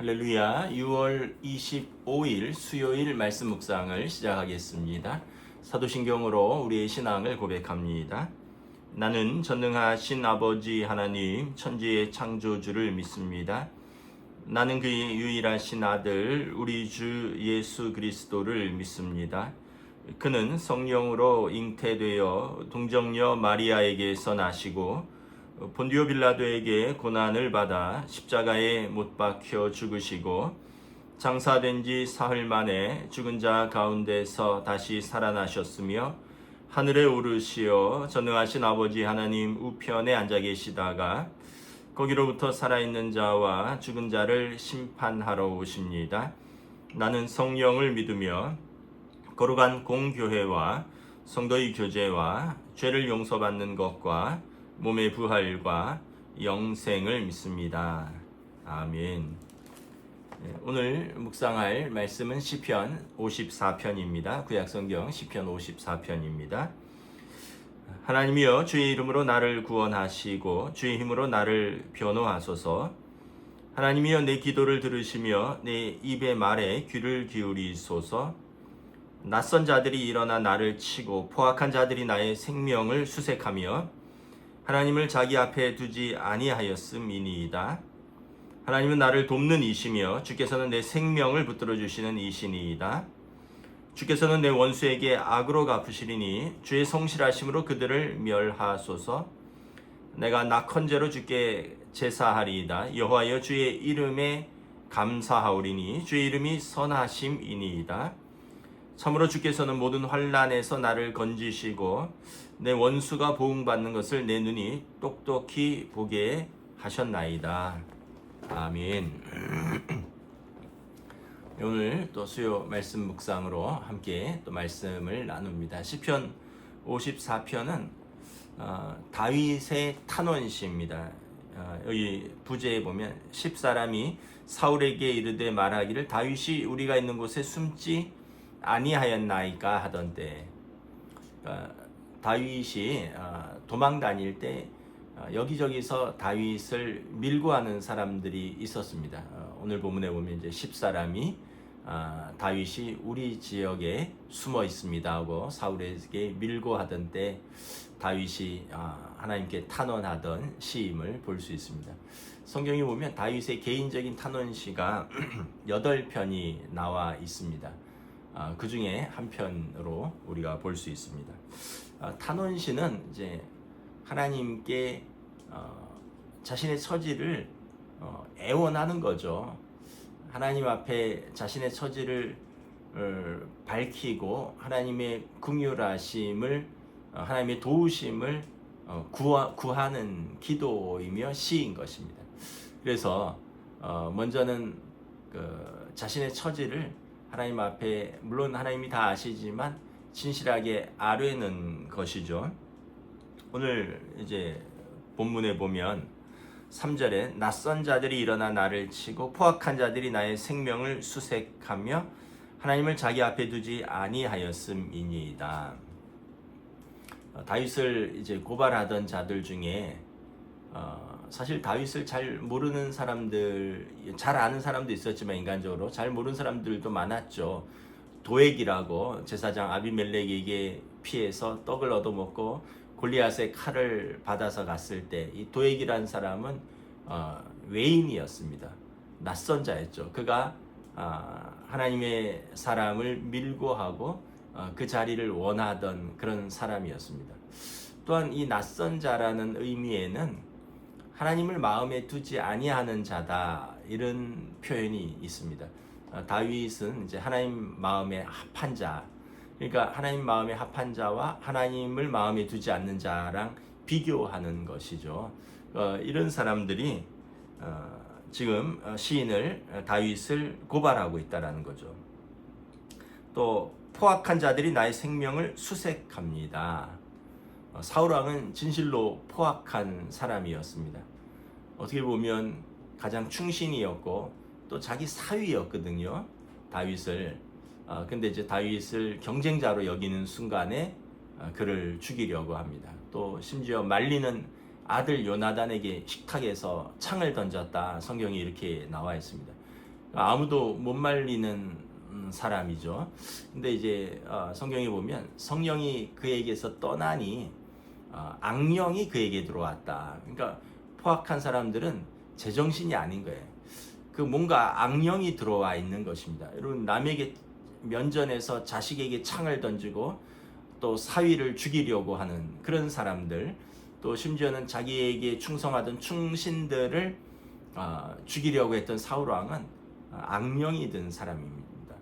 할렐루야. 6월 25일 수요일 말씀 묵상을 시작하겠습니다. 사도신경으로 우리의 신앙을 고백합니다. 나는 전능하신 아버지 하나님 천지의 창조주를 믿습니다. 나는 그의 유일하신 아들 우리 주 예수 그리스도를 믿습니다. 그는 성령으로 잉태되어 동정녀 마리아에게서 나시고 본디오 빌라도에게 고난을 받아 십자가에 못 박혀 죽으시고 장사된 지 사흘 만에 죽은 자 가운데서 다시 살아나셨으며 하늘에 오르시어 전능하신 아버지 하나님 우편에 앉아 계시다가 거기로부터 살아있는 자와 죽은 자를 심판하러 오십니다. 나는 성령을 믿으며 거룩한 공교회와 성도의 교제와 죄를 용서받는 것과 몸의 부활과 영생을 믿습니다. 아멘. 오늘 묵상할 말씀은 시편 54편입니다. 구약성경 시편 54편입니다. 하나님이여 주의 이름으로 나를 구원하시고 주의 힘으로 나를 변호하소서. 하나님이여 내 기도를 들으시며 내 입의 말에 귀를 기울이소서. 낯선 자들이 일어나 나를 치고 포악한 자들이 나의 생명을 수색하며 하나님을 자기 앞에 두지 아니하였음이니이다. 하나님은 나를 돕는 이시며 주께서는 내 생명을 붙들어 주시는 이시니이다. 주께서는 내 원수에게 악으로 갚으시리니 주의 성실하심으로 그들을 멸하소서. 내가 낙헌제로 주께 제사하리이다. 여호와여 주의 이름에 감사하오리니 주의 이름이 선하심이니이다. 참으로 주께서는 모든 환난에서 나를 건지시고 내 원수가 보응받는 것을 내 눈이 똑똑히 보게 하셨나이다. 아멘. 오늘 또 수요 말씀 묵상으로 함께 또 말씀을 나눕니다. 시편 54편은 다윗의 탄원시입니다. 여기 부제에 보면 10사람이 사울에게 이르되 말하기를 다윗이 우리가 있는 곳에 숨지 아니하였나이까 하던데, 다윗이 도망 다닐 때 여기저기서 다윗을 밀고 하는 사람들이 있었습니다. 오늘 본문에 보면 이제 10사람이 다윗이 우리 지역에 숨어 있습니다 하고 사울에게 밀고 하던 때 다윗이 하나님께 탄원하던 시임을 볼 수 있습니다. 성경에 보면 다윗의 개인적인 탄원시가 8편이 나와 있습니다. 그 중에 한 편으로 우리가 볼 수 있습니다. 탄원시는 이제 하나님께 자신의 처지를 애원하는 거죠. 하나님 앞에 자신의 처지를 밝히고 하나님의 긍휼하심을, 하나님의 도우심을 구하는 기도이며 시인 것입니다. 그래서 먼저는 자신의 처지를 하나님 앞에, 물론 하나님이 다 아시지만 진실하게 아뢰는 것이죠. 오늘 이제 본문에 보면 3절에 낯선 자들이 일어나 나를 치고 포악한 자들이 나의 생명을 수색하며 하나님을 자기 앞에 두지 아니하였음이니이다. 다윗을 이제 고발하던 자들 중에 사실 다윗을 잘 모르는 사람들, 잘 아는 사람도 있었지만 인간적으로 잘 모르는 사람들도 많았죠. 도액이라고 제사장 아비멜렉에게 피해서 떡을 얻어먹고 골리앗의 칼을 받아서 갔을 때 이 도액이라는 사람은 외인이었습니다. 낯선 자였죠. 그가 하나님의 사람을 밀고 하고 그 자리를 원하던 그런 사람이었습니다. 또한 이 낯선 자라는 의미에는 하나님을 마음에 두지 아니하는 자다, 이런 표현이 있습니다. 다윗은 이제 하나님 마음에 합한 자, 그러니까 하나님 마음에 합한 자와 하나님을 마음에 두지 않는 자랑 비교하는 것이죠. 이런 사람들이 지금 시인을, 다윗을 고발하고 있다는 거죠. 또 포악한 자들이 나의 생명을 수색합니다. 사울왕은 진실로 포악한 사람이었습니다. 어떻게 보면 가장 충신이었고 또 자기 사위였거든요, 다윗을. 근데 이제 다윗을 경쟁자로 여기는 순간에 그를 죽이려고 합니다. 또 심지어 말리는 아들 요나단에게 식탁에서 창을 던졌다, 성경이 이렇게 나와 있습니다. 아무도 못 말리는 사람이죠. 근데 이제 성경에 보면 성령이 그에게서 떠나니 악령이 그에게 들어왔다. 그러니까 포악한 사람들은 제정신이 아닌 거예요. 그 뭔가 악령이 들어와 있는 것입니다. 여러분, 남에게 면전에서 자식에게 창을 던지고 또 사위를 죽이려고 하는 그런 사람들, 또 심지어는 자기에게 충성하던 충신들을 죽이려고 했던 사울 왕은 악령이 든 사람입니다.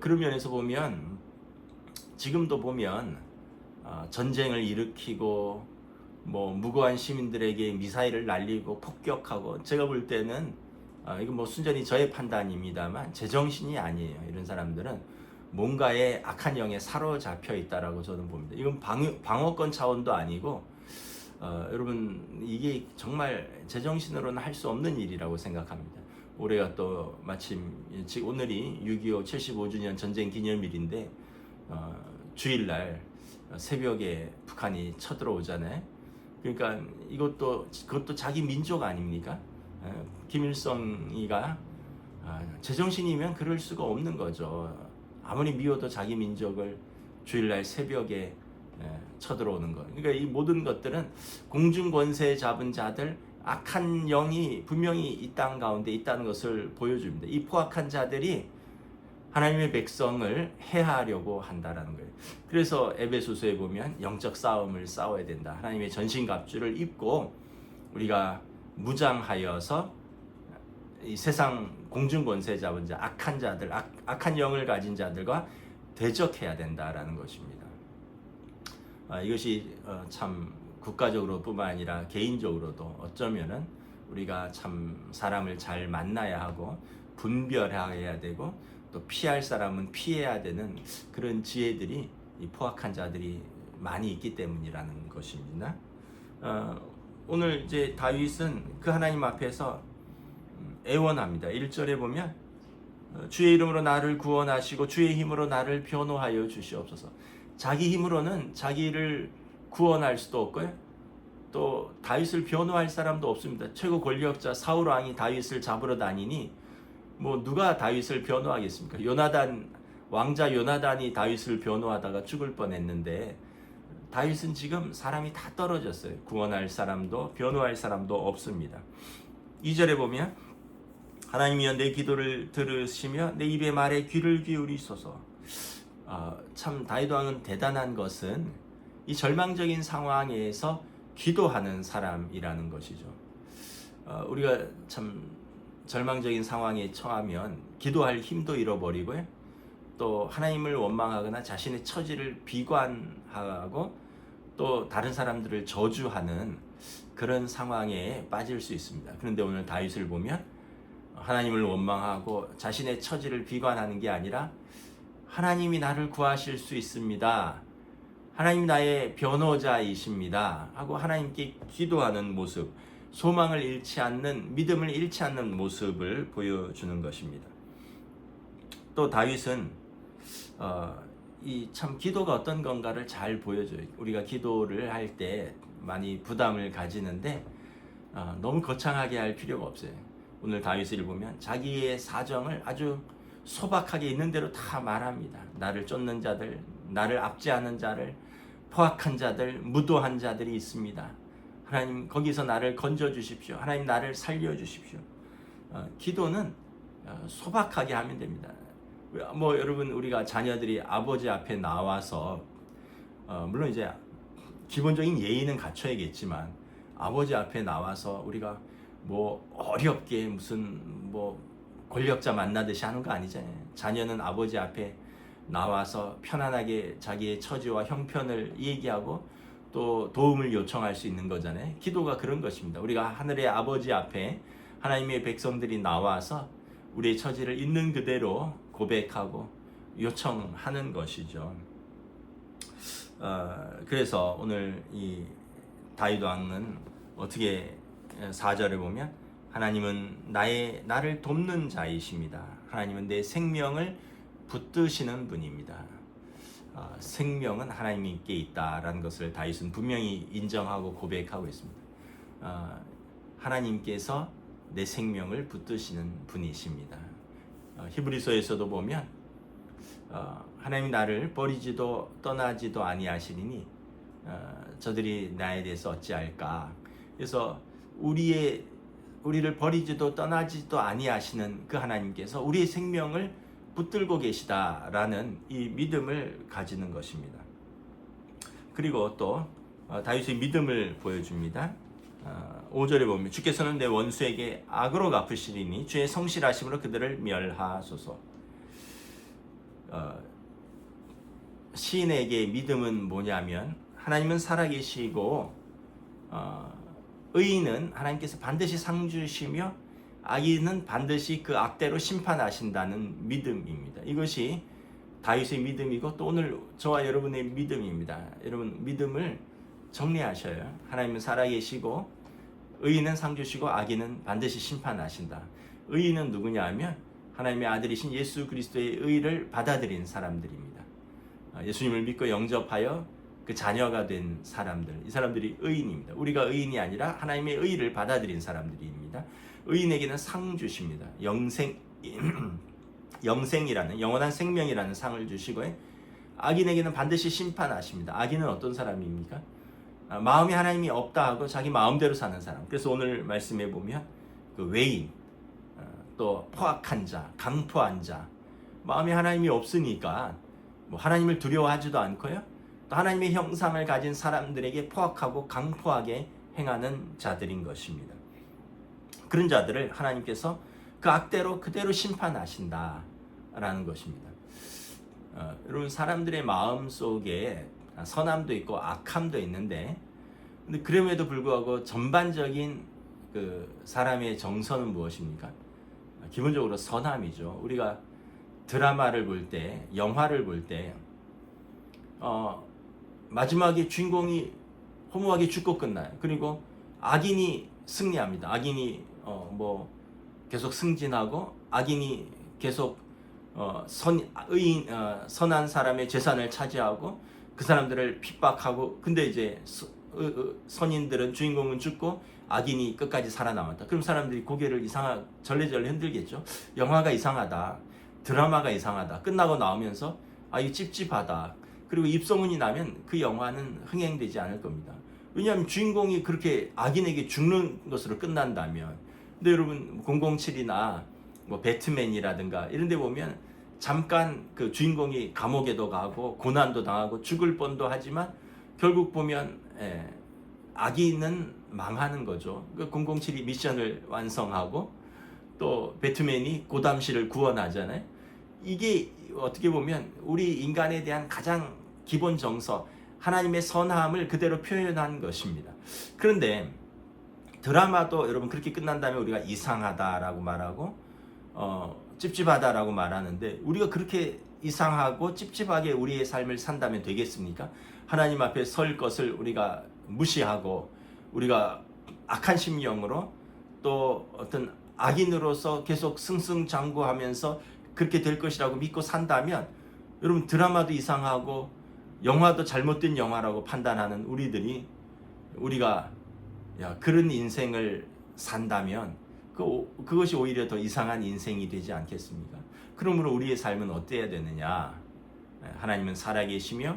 그런 면에서 보면 지금도 보면 전쟁을 일으키고 뭐 무고한 시민들에게 미사일을 날리고 폭격하고, 제가 볼 때는 이건 뭐 순전히 저의 판단입니다만 제정신이 아니에요. 이런 사람들은 뭔가의 악한 영에 사로잡혀 있다라고 저는 봅니다. 이건 방어권 차원도 아니고 여러분, 이게 정말 제정신으로는 할 수 없는 일이라고 생각합니다. 올해가 또 마침 오늘이 6.25 75주년 전쟁 기념일인데 주일날 새벽에 북한이 쳐들어오잖아요. 그러니까 그것도 자기 민족 아닙니까? 김일성이가 제정신이면 그럴 수가 없는 거죠. 아무리 미워도 자기 민족을 주일날 새벽에 쳐들어오는 것. 그러니까 이 모든 것들은 공중 권세 잡은 자들, 악한 영이 분명히 이 땅 가운데 있다는 것을 보여줍니다. 이 포악한 자들이 하나님의 백성을 해하려고 한다라는 거예요. 그래서 에베소서에 보면 영적 싸움을 싸워야 된다. 하나님의 전신갑주를 입고 우리가 무장하여서 이 세상 공중 권세 잡은 자, 악한 자들, 악한 영을 가진 자들과 대적해야 된다라는 것입니다. 이것이 참 국가적으로뿐만 아니라 개인적으로도 어쩌면은 우리가 참 사람을 잘 만나야 하고 분별해야 되고 또 피할 사람은 피해야 되는 그런 지혜들이 이 포악한 자들이 많이 있기 때문이라는 것입니다. 오늘 이제 다윗은 그 하나님 앞에서 애원합니다. 1절에 보면 주의 이름으로 나를 구원하시고 주의 힘으로 나를 변호하여 주시옵소서. 자기 힘으로는 자기를 구원할 수도 없고요. 또 다윗을 변호할 사람도 없습니다. 최고 권력자 사울 왕이 다윗을 잡으러 다니니 뭐 누가 다윗을 변호하겠습니까? 왕자 요나단이 다윗을 변호하다가 죽을 뻔했는데 다윗은 지금 사람이 다 떨어졌어요. 구원할 사람도 변호할 사람도 없습니다. 2절에 보면 하나님이여 내 기도를 들으시며 내 입의 말에 귀를 기울이소서. 참 다윗 왕은 대단한 것은 이 절망적인 상황에서 기도하는 사람이라는 것이죠. 우리가 참 절망적인 상황에 처하면 기도할 힘도 잃어버리고요. 또 하나님을 원망하거나 자신의 처지를 비관하고 또 다른 사람들을 저주하는 그런 상황에 빠질 수 있습니다. 그런데 오늘 다윗을 보면 하나님을 원망하고 자신의 처지를 비관하는 게 아니라 하나님이 나를 구하실 수 있습니다. 하나님 나의 변호자이십니다. 하고 하나님께 기도하는 모습, 소망을 잃지 않는, 믿음을 잃지 않는 모습을 보여주는 것입니다. 또 다윗은 이 참 기도가 어떤 건가를 잘 보여줘요. 우리가 기도를 할 때 많이 부담을 가지는데 너무 거창하게 할 필요가 없어요. 오늘 다윗을 보면 자기의 사정을 아주 소박하게 있는 대로 다 말합니다. 나를 쫓는 자들, 나를 압제하는 자를, 포악한 자들, 무도한 자들이 있습니다. 하나님 거기서 나를 건져 주십시오. 하나님 나를 살려 주십시오. 기도는 소박하게 하면 됩니다. 뭐 여러분, 우리가 자녀들이 아버지 앞에 나와서 물론 이제 기본적인 예의는 갖춰야겠지만 아버지 앞에 나와서 우리가 뭐 어렵게 무슨 뭐 권력자 만나듯이 하는 거 아니잖아요. 자녀는 아버지 앞에 나와서 편안하게 자기의 처지와 형편을 얘기하고 또 도움을 요청할 수 있는 거잖아요. 기도가 그런 것입니다. 우리가 하늘의 아버지 앞에 하나님의 백성들이 나와서 우리의 처지를 있는 그대로 고백하고 요청하는 것이죠. 그래서 오늘 이 다윗 왕은 어떻게 4절에 보면 하나님은 나를 돕는 자이십니다. 하나님은 내 생명을 붙드시는 분입니다. 생명은 하나님께 있다라는 것을 다윗은 분명히 인정하고 고백하고 있습니다. 하나님께서 내 생명을 붙드시는 분이십니다. 히브리서에서도 보면 하나님이 나를 버리지도 떠나지도 아니하시리니 저들이 나에 대해서 어찌할까. 그래서 우리를 버리지도 떠나지도 아니하시는 그 하나님께서 우리의 생명을 붙들고 계시다라는 이 믿음을 가지는 것입니다. 그리고 또 다윗의 믿음을 보여줍니다. 5절에 보면 주께서는 내 원수에게 악으로 갚으시리니 주의 성실하심으로 그들을 멸하소서. 시인에게 믿음은 뭐냐면 하나님은 살아계시고 의인은 하나님께서 반드시 상 주시며 악인은 반드시 그 악대로 심판하신다는 믿음입니다. 이것이 다윗의 믿음이고 또 오늘 저와 여러분의 믿음입니다. 여러분 믿음을 정리하셔요. 하나님은 살아계시고 의인은 상 주시고 악인은 반드시 심판하신다. 의인은 누구냐 하면 하나님의 아들이신 예수 그리스도의 의를 받아들인 사람들입니다. 예수님을 믿고 영접하여 그 자녀가 된 사람들, 이 사람들이 의인입니다. 우리가 의인이 아니라 하나님의 의를 받아들인 사람들입니다. 의인에게는 상 주십니다. 영생이라는 영원한 생명이라는 상을 주시고 악인에게는 반드시 심판하십니다. 악인은 어떤 사람입니까? 마음이 하나님이 없다 하고 자기 마음대로 사는 사람. 그래서 오늘 말씀해 보면 그 외인, 또 포악한 자, 강포한 자, 마음이 하나님이 없으니까 뭐 하나님을 두려워하지도 않고요. 또 하나님의 형상을 가진 사람들에게 포악하고 강포하게 행하는 자들인 것입니다. 그런 자들을 하나님께서 그 악대로 그대로 심판하신다라는 것입니다. 여러분 사람들의 마음 속에 선함도 있고 악함도 있는데, 근데 그럼에도 불구하고 전반적인 그 사람의 정서는 무엇입니까? 기본적으로 선함이죠. 우리가 드라마를 볼 때, 영화를 볼 때, 마지막에 주인공이 허무하게 죽고 끝나요. 그리고 악인이 승리합니다. 악인이 계속 승진하고 악인이 계속 선한 사람의 재산을 차지하고 그 사람들을 핍박하고, 근데 이제 선인들은 주인공은 죽고 악인이 끝까지 살아남았다. 그럼 사람들이 고개를 절레절레 흔들겠죠. 영화가 이상하다, 드라마가 이상하다, 끝나고 나오면서 이거 찝찝하다. 그리고 입소문이 나면 그 영화는 흥행되지 않을 겁니다. 왜냐하면 주인공이 그렇게 악인에게 죽는 것으로 끝난다면. 근데 여러분 007이나 뭐 배트맨이라든가 이런 데 보면 잠깐 그 주인공이 감옥에도 가고 고난도 당하고 죽을 뻔도 하지만 결국 보면 악인은 망하는 거죠. 그 007이 미션을 완성하고 또 배트맨이 고담시를 구원하잖아요. 이게 어떻게 보면 우리 인간에 대한 가장 기본 정서, 하나님의 선함을 그대로 표현한 것입니다. 그런데 드라마도 여러분 그렇게 끝난 다음에 우리가 이상하다라고 말하고 찝찝하다라고 말하는데, 우리가 그렇게 이상하고 찝찝하게 우리의 삶을 산다면 되겠습니까? 하나님 앞에 설 것을 우리가 무시하고 우리가 악한 심령으로 또 어떤 악인으로서 계속 승승장구하면서 그렇게 될 것이라고 믿고 산다면, 여러분 드라마도 이상하고 영화도 잘못된 영화라고 판단하는 우리가 그런 인생을 산다면 그것이 오히려 더 이상한 인생이 되지 않겠습니까? 그러므로 우리의 삶은 어때야 되느냐? 하나님은 살아계시며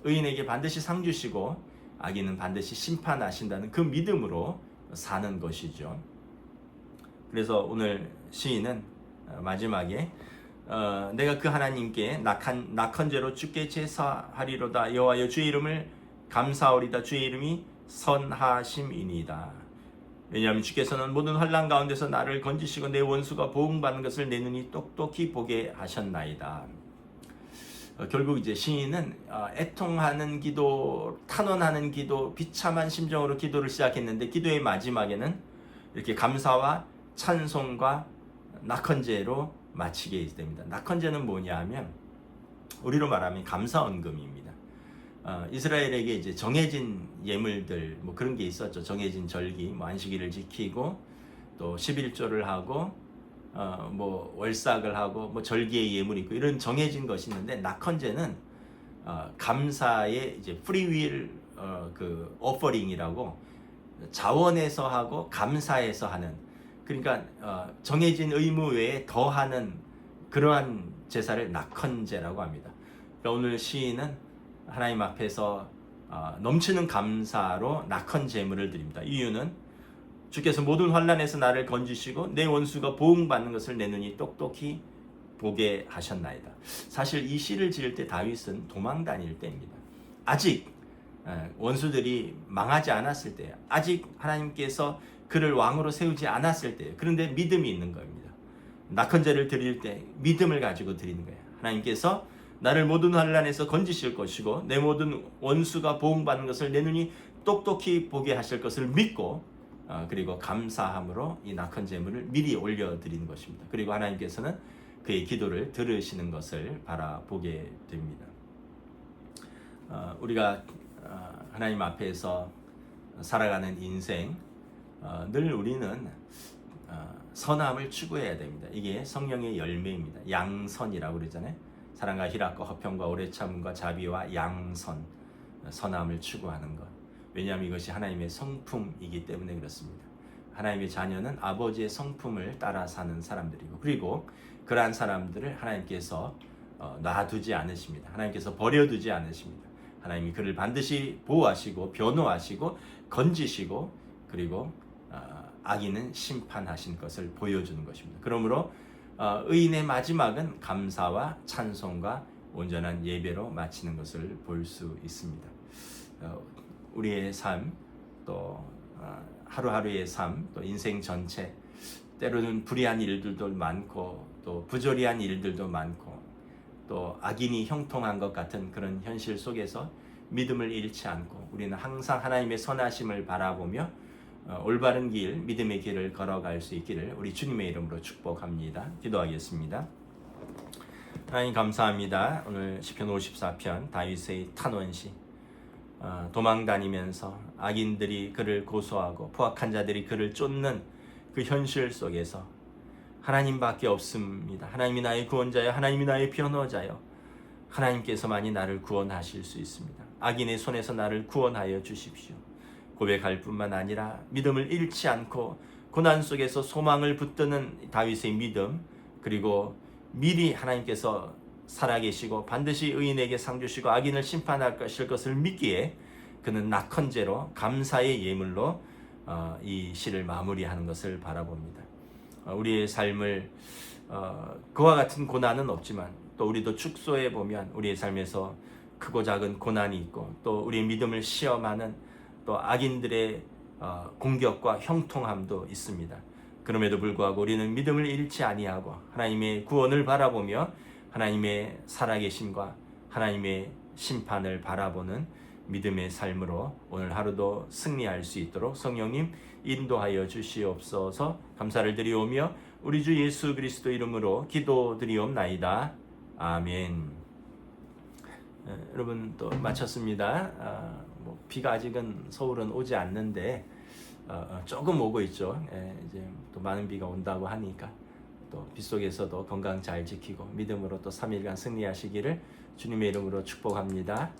의인에게 반드시 상 주시고 악인은 반드시 심판하신다는 그 믿음으로 사는 것이죠. 그래서 오늘 시인은 마지막에 내가 그 하나님께 낙헌제로 주께 제사하리로다. 여호와여 주의 이름을 감사하리다. 주의 이름이 선하심이니이다. 왜냐하면 주께서는 모든 환난 가운데서 나를 건지시고 내 원수가 보응받는 것을 내 눈이 똑똑히 보게 하셨나이다. 결국 이제 시인은 애통하는 기도, 탄원하는 기도, 비참한 심정으로 기도를 시작했는데, 기도의 마지막에는 이렇게 감사와 찬송과 낙헌제로 마치게 됩니다. 낙헌제는 뭐냐 하면 우리로 말하면 감사언금입니다. 이스라엘에게 이제 정해진 예물들 뭐 그런 게 있었죠. 정해진 절기, 뭐 안식일을 지키고 또 11조를 하고 뭐 월삭을 하고 뭐 절기의 예물이 있고 이런 정해진 것이 있는데, 낙헌제는 감사의 이제 프리윌 그 오퍼링이라고 자원해서 하고 감사해서 하는, 그러니까 정해진 의무 외에 더하는 그러한 제사를 낙헌제라고 합니다. 그러니까 오늘 시인은 하나님 앞에서 넘치는 감사로 낙헌 제물을 드립니다. 이유는 주께서 모든 환난에서 나를 건지시고 내 원수가 보응받는 것을 내 눈이 똑똑히 보게 하셨나이다. 사실 이 시를 지을 때 다윗은 도망 다닐 때입니다. 아직 원수들이 망하지 않았을 때, 아직 하나님께서 그를 왕으로 세우지 않았을 때, 그런데 믿음이 있는 겁니다. 낙헌제를 드릴 때 믿음을 가지고 드리는 거예요. 하나님께서 나를 모든 환난에서 건지실 것이고 내 모든 원수가 보응받는 것을 내 눈이 똑똑히 보게 하실 것을 믿고 그리고 감사함으로 이 낙헌 제물을 미리 올려드리는 것입니다. 그리고 하나님께서는 그의 기도를 들으시는 것을 바라보게 됩니다. 우리가 하나님 앞에서 살아가는 인생 늘 우리는 선함을 추구해야 됩니다. 이게 성령의 열매입니다. 양선이라고 그러잖아요. 사랑과 희락과 화평과 오래 참음과 자비와 양선, 선함을 추구하는 것. 왜냐하면 이것이 하나님의 성품이기 때문에 그렇습니다. 하나님의 자녀는 아버지의 성품을 따라 사는 사람들이고, 그리고 그러한 사람들을 하나님께서 놔두지 않으십니다. 하나님께서 버려두지 않으십니다. 하나님이 그를 반드시 보호하시고 변호하시고 건지시고 그리고 악인은 심판하신 것을 보여주는 것입니다. 그러므로 의인의 마지막은 감사와 찬송과 온전한 예배로 마치는 것을 볼 수 있습니다. 우리의 삶, 또 하루하루의 삶, 또 인생 전체, 때로는 불의한 일들도 많고 또 부조리한 일들도 많고 또 악인이 형통한 것 같은 그런 현실 속에서 믿음을 잃지 않고 우리는 항상 하나님의 선하심을 바라보며 올바른 길, 믿음의 길을 걸어갈 수 있기를 우리 주님의 이름으로 축복합니다. 기도하겠습니다. 하나님 감사합니다. 오늘 시편 54편 다윗의 탄원시, 도망 다니면서 악인들이 그를 고소하고 포악한 자들이 그를 쫓는 그 현실 속에서 하나님밖에 없습니다. 하나님이 나의 구원자여, 하나님이 나의 변호자여, 하나님께서만이 나를 구원하실 수 있습니다. 악인의 손에서 나를 구원하여 주십시오. 고백할 뿐만 아니라 믿음을 잃지 않고 고난 속에서 소망을 붙드는 다윗의 믿음, 그리고 미리 하나님께서 살아계시고 반드시 의인에게 상 주시고 악인을 심판할 것을 믿기에 그는 낙헌제로 감사의 예물로 이 시를 마무리하는 것을 바라봅니다. 우리의 삶을 그와 같은 고난은 없지만 또 우리도 축소해 보면 우리의 삶에서 크고 작은 고난이 있고 또 우리의 믿음을 시험하는 또 악인들의 공격과 형통함도 있습니다. 그럼에도 불구하고 우리는 믿음을 잃지 아니하고 하나님의 구원을 바라보며 하나님의 살아계심과 하나님의 심판을 바라보는 믿음의 삶으로 오늘 하루도 승리할 수 있도록 성령님 인도하여 주시옵소서. 감사를 드리오며 우리 주 예수 그리스도 이름으로 기도드리옵나이다. 아멘. 여러분 또 마쳤습니다. 비가 아직은 서울은 오지 않는데 조금 오고 있죠. 이제 또 많은 비가 온다고 하니까 또 빗속에서도 건강 잘 지키고 믿음으로 또 3일간 승리하시기를 주님의 이름으로 축복합니다.